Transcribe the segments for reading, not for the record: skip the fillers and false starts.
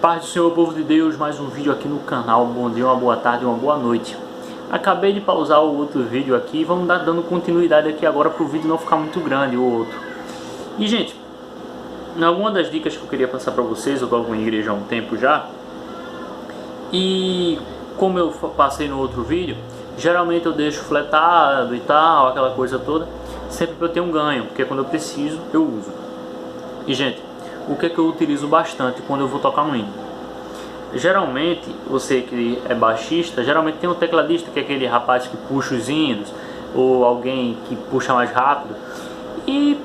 Paz do Senhor, povo de Deus, mais um vídeo aqui no canal. Bom dia, uma boa tarde, uma boa noite. Acabei de pausar o outro vídeo aqui, vamos dando continuidade aqui agora para o vídeo não ficar muito grande, o outro. E gente, alguma das dicas que eu queria passar para vocês, eu estou com a igreja há um tempo já. E como eu passei no outro vídeo, geralmente eu deixo fletado e tal, aquela coisa toda, sempre para eu ter um ganho, porque quando eu preciso, eu uso. E gente, o que é que eu utilizo bastante quando eu vou tocar um hino? Geralmente, você que é baixista, geralmente tem um tecladista, que é aquele rapaz que puxa os hinos, ou alguém que puxa mais rápido. E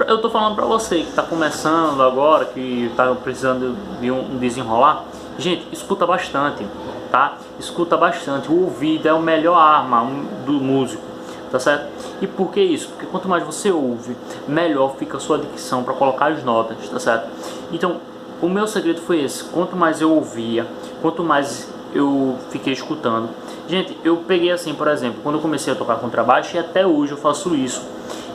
eu tô falando pra você que tá começando agora, que tá precisando de um desenrolar, gente, escuta bastante, tá? Escuta bastante, o ouvido é a melhor arma do músico, tá certo? E por que isso? Porque quanto mais você ouve, melhor fica a sua dicção para colocar as notas, tá certo? Então, o meu segredo foi esse: quanto mais eu ouvia, quanto mais eu fiquei escutando. Gente, eu peguei assim, por exemplo, quando eu comecei a tocar contrabaixo, e até hoje eu faço isso.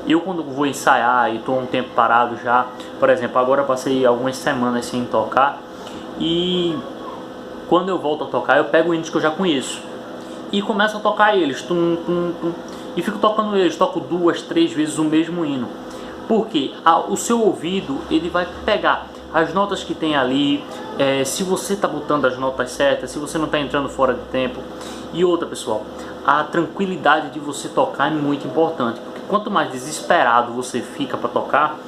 Eu quando vou ensaiar e estou um tempo parado já, por exemplo, agora eu passei algumas semanas sem tocar, e quando eu volto a tocar, eu pego hinos que eu já conheço e começo a tocar eles, tum, tum, tum, e fico tocando eles, toco 2, 3 vezes o mesmo hino. Porque o seu ouvido, ele vai pegar as notas que tem ali, se você está botando as notas certas, se você não está entrando fora de tempo. E outra, pessoal, a tranquilidade de você tocar é muito importante, porque quanto mais desesperado você fica para tocar,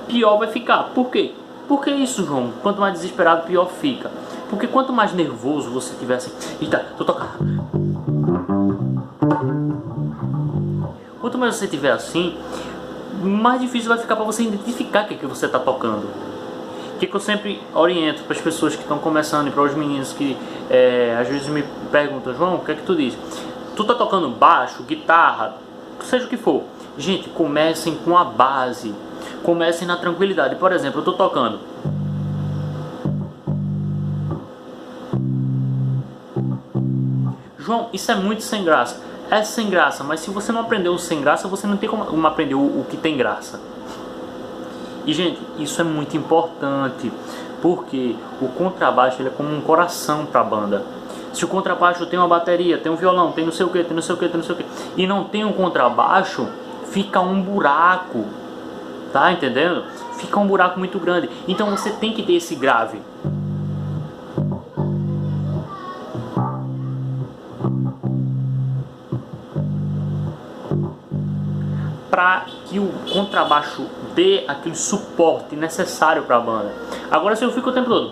pior vai ficar. Por quê? Por que isso, João? Quanto mais desesperado, pior fica. Porque quanto mais nervoso você tiver assim, eita, tô tocando. Quanto mais você tiver assim, mais difícil vai ficar para você identificar o que você está tocando. O que eu sempre oriento para as pessoas que estão começando e para os meninos que às vezes me perguntam: João, o que é que tu diz? Tu tá tocando baixo, guitarra, seja o que for. Gente, comecem com a base. Comecem na tranquilidade. Por exemplo, eu tô tocando. João, isso é muito sem graça. É sem graça, mas se você não aprendeu o sem graça, você não tem como aprender o que tem graça. E gente, isso é muito importante, porque o contrabaixo ele é como um coração para a banda. Se o contrabaixo tem uma bateria, tem um violão, tem não sei o que, tem não sei o que, tem não sei o que, e não tem um contrabaixo, fica um buraco, tá entendendo? Fica um buraco muito grande. Então você tem que ter esse grave. Para que o contrabaixo dê aquele suporte necessário para a banda. Agora se eu fico o tempo todo,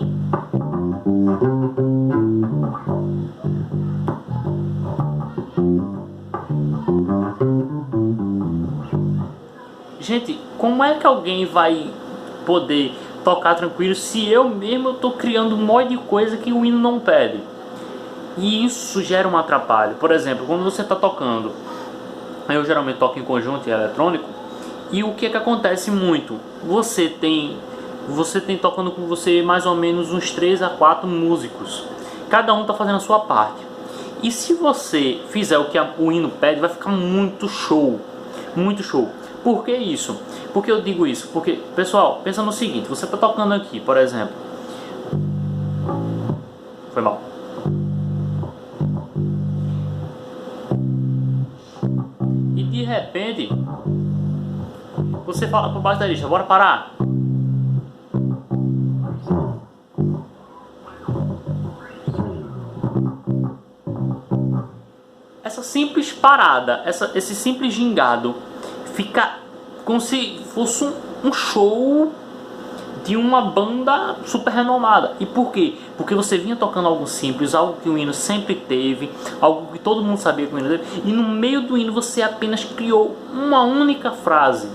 gente, como é que alguém vai poder tocar tranquilo se eu mesmo estou criando um monte de coisa que o hino não pede? E isso gera um atrapalho. Por exemplo, quando você está tocando, eu geralmente toco em conjunto e eletrônico, e o que é que acontece muito? Você tem tocando com você mais ou menos uns 3 a 4 músicos. Cada um está fazendo a sua parte. E se você fizer o que o hino pede, vai ficar muito show. Muito show. Por que isso? Por que eu digo isso? Porque, pessoal, pensa no seguinte: você está tocando aqui, por exemplo. Foi mal. De repente, você fala pro baterista: bora parar. Essa simples parada, esse simples gingado, fica como se fosse um show de uma banda super renomada. E por quê? Porque você vinha tocando algo simples, algo que o hino sempre teve, algo que todo mundo sabia que o hino teve, e no meio do hino você apenas criou uma única frase.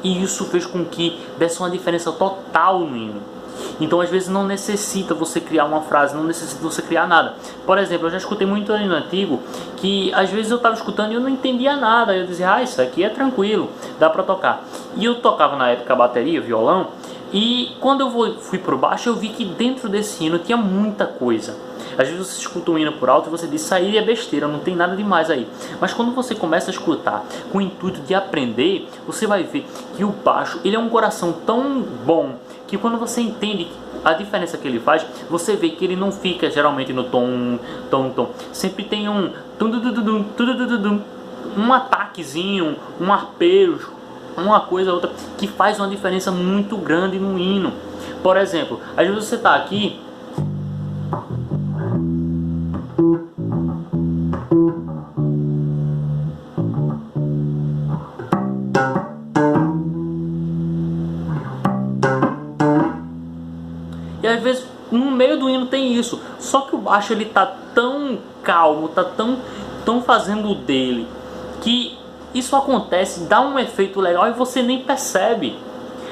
E isso fez com que desse uma diferença total no hino. Então às vezes não necessita você criar uma frase, não necessita você criar nada. Por exemplo, eu já escutei muito hino antigo que às vezes eu estava escutando e eu não entendia nada. Eu dizia: isso aqui é tranquilo, dá pra tocar. E eu tocava na época bateria, violão, E quando eu fui pro baixo, eu vi que dentro desse hino tinha muita coisa. Às vezes você escuta um hino por alto e você diz, isso aí é besteira, não tem nada demais aí. Mas quando você começa a escutar com o intuito de aprender, você vai ver que o baixo, ele é um coração tão bom, que quando você entende a diferença que ele faz, você vê que ele não fica geralmente no tom. Sempre tem um ataquezinho, um arpejo, uma coisa ou outra, que faz uma diferença muito grande no hino. Por exemplo, às vezes você está aqui, e às vezes no meio do hino tem isso, só que o baixo ele tá tão calmo, tá tão fazendo o dele, que isso acontece, dá um efeito legal e você nem percebe,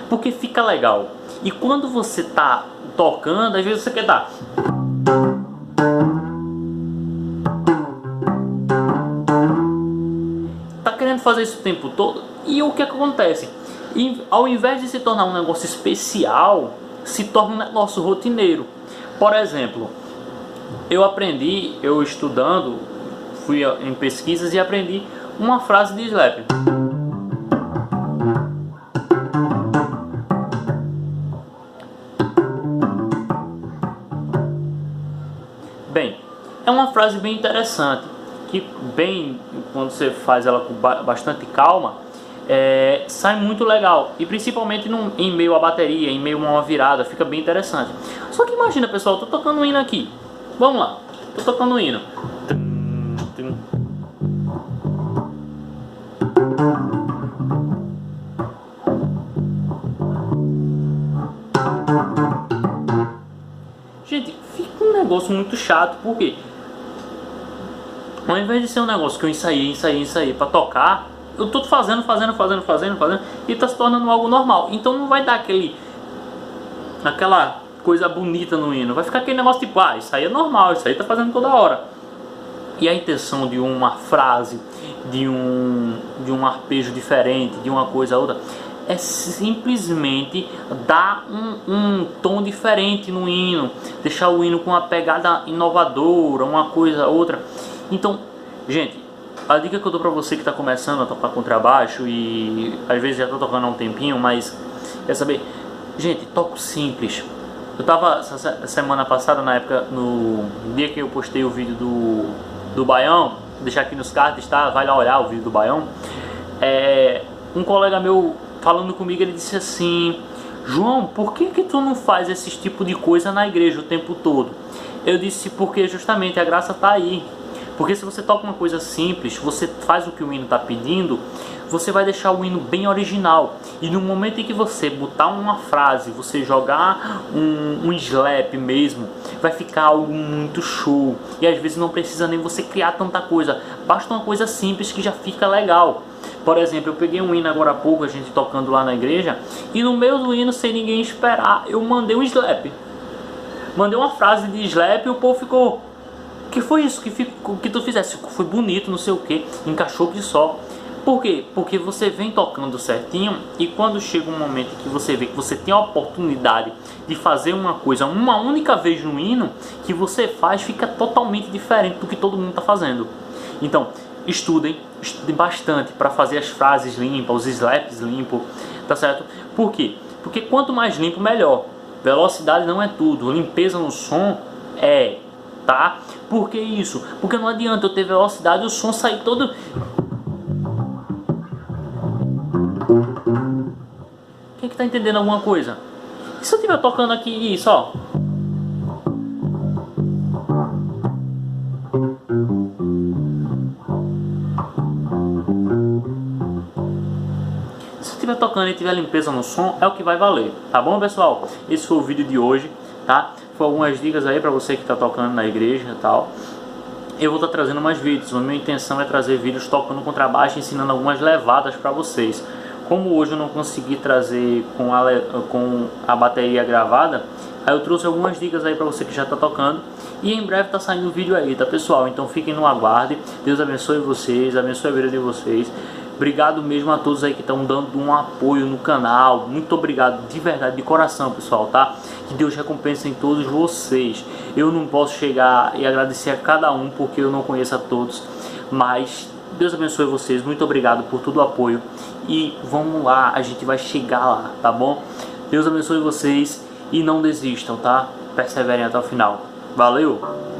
porque fica legal. E quando você tá tocando, às vezes você quer dar, tá querendo fazer isso o tempo todo, e o que acontece? E ao invés de se tornar um negócio especial, se torna um negócio rotineiro. Por exemplo, eu estudando, fui em pesquisas e aprendi uma frase de slap. Bem, é uma frase bem interessante, que bem, quando você faz ela com bastante calma, sai muito legal, e principalmente em meio à bateria, em meio a uma virada, fica bem interessante. Só que imagina, pessoal, eu tô tocando um hino aqui, vamos lá, tô tocando um hino, gente, fica um negócio muito chato, porque ao invés de ser um negócio que eu ensaiei pra tocar, eu tô fazendo e tá se tornando algo normal. Então não vai dar aquela coisa bonita no hino. Vai ficar aquele negócio tipo, isso aí é normal, isso aí tá fazendo toda hora. E a intenção de uma frase, de um arpejo diferente, de uma coisa a outra, é simplesmente dar um tom diferente no hino, deixar o hino com uma pegada inovadora, uma coisa a outra. Então, gente, a dica que eu dou pra você que está começando a tocar contrabaixo e às vezes já está tocando há um tempinho, mas quer saber, gente, toco simples. Eu tava semana passada, na época, no dia que eu postei o vídeo do Baião, vou deixar aqui nos cards, tá? Vai lá olhar o vídeo do Baião. Um colega meu falando comigo, ele disse assim, João, por que tu não faz esse tipo de coisa na igreja o tempo todo? Eu disse, porque justamente a graça tá aí. Porque se você toca uma coisa simples, você faz o que o hino está pedindo, você vai deixar o hino bem original. E no momento em que você botar uma frase, você jogar um slap mesmo, vai ficar algo muito show. E às vezes não precisa nem você criar tanta coisa, basta uma coisa simples que já fica legal. Por exemplo, eu peguei um hino agora há pouco, a gente tocando lá na igreja, e no meio do hino, sem ninguém esperar, eu mandei um slap. Mandei uma frase de slap e o povo ficou... Que foi isso que tu fizesse? Foi bonito, não sei o que, encaixou que só. Por quê? Porque você vem tocando certinho, e quando chega um momento que você vê que você tem a oportunidade de fazer uma coisa uma única vez no hino, que você faz, fica totalmente diferente do que todo mundo está fazendo. Então, estudem bastante para fazer as frases limpas, os slaps limpos, tá certo? Por quê? Porque quanto mais limpo, melhor. Velocidade não é tudo, limpeza no som é... Tá? Por que isso? Porque não adianta eu ter velocidade e o som sair todo... Quem é que tá entendendo alguma coisa? E se eu estiver tocando aqui isso, ó? Se eu estiver tocando e tiver limpeza no som, é o que vai valer. Tá bom, pessoal? Esse foi o vídeo de hoje, tá? Foi algumas dicas aí para você que está tocando na igreja e tal. Eu vou estar trazendo mais vídeos. A minha intenção é trazer vídeos tocando contrabaixo, ensinando algumas levadas para vocês. Como hoje eu não consegui trazer com a bateria gravada, aí eu trouxe algumas dicas aí para você que já está tocando. E em breve está saindo um vídeo aí, tá, pessoal? Então fiquem no aguarde. Deus abençoe vocês, abençoe a vida de vocês. Obrigado mesmo a todos aí que estão dando um apoio no canal. Muito obrigado de verdade, de coração, pessoal, tá? Que Deus recompense em todos vocês. Eu não posso chegar e agradecer a cada um porque eu não conheço a todos, mas Deus abençoe vocês. Muito obrigado por todo o apoio e vamos lá, a gente vai chegar lá, tá bom? Deus abençoe vocês e não desistam, tá? Perseverem até o final. Valeu!